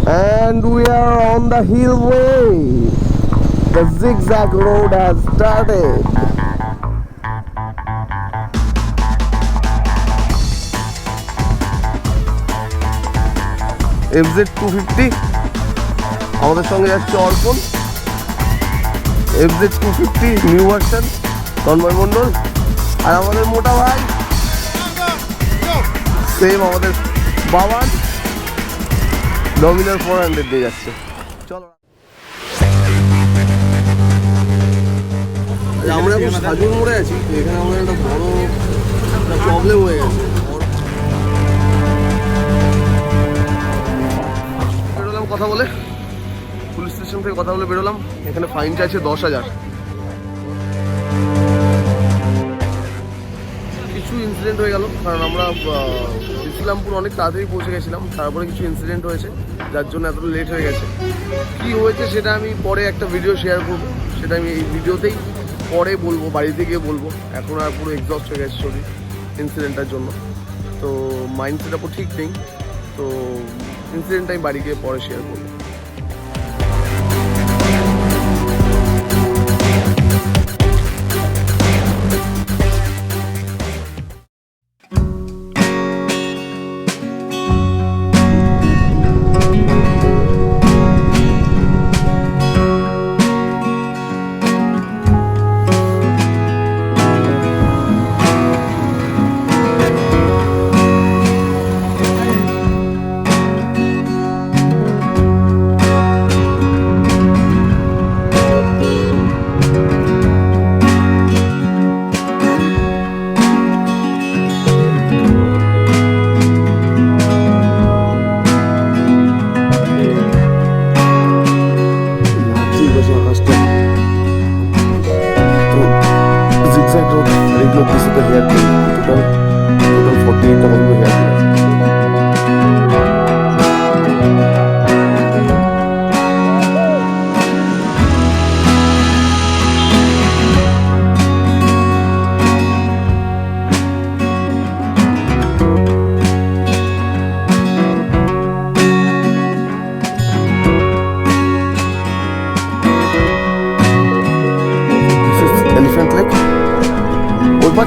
And we are on the hillway. The zigzag road has started. FZ 250 আমাদের সঙ্গে যাচ্ছে অর্পণ। FZ 250 নিউ ভার্সন তন্ময় মণ্ডল আর আমাদের মোটা ভাই সেম আমাদের বাবান ডমিনার 400 দিয়ে যাচ্ছে। চলো আমরা এখন সাজুর মোড়ে আছি, এখানে আমাদের একটা বড় প্রবলেম হয়ে গেছে। বেরোলাম কথা বলে, পুলিশ স্টেশন থেকে কথা বলে বেরোলাম। এখানে ফাইন চাইছে 10,000। কিছু ইনসিডেন্ট হয়ে গেল, কারণ আমরা ইসলামপুর অনেক তাড়াতাড়ি পৌঁছে গেছিলাম, তারপরে কিছু ইনসিডেন্ট হয়েছে যার জন্য এতটা লেট হয়ে গেছে। কি হয়েছে সেটা আমি পরে একটা ভিডিও শেয়ার করবো, সেটা আমি এই ভিডিওতেই পরে বলবো, বাড়িতে গিয়ে বলবো। এখন আর পুরো এক্সস্ট হয়ে গেছে শরীর ইনসিডেন্টটার জন্য, তো মাইন্ড সেট আপও ঠিক নেই। তো ইনসিডেন্টটা আমি বাড়ি গিয়ে পরে শেয়ার করবো।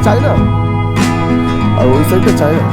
চাই না, আর ওই সাইডটা চাই না।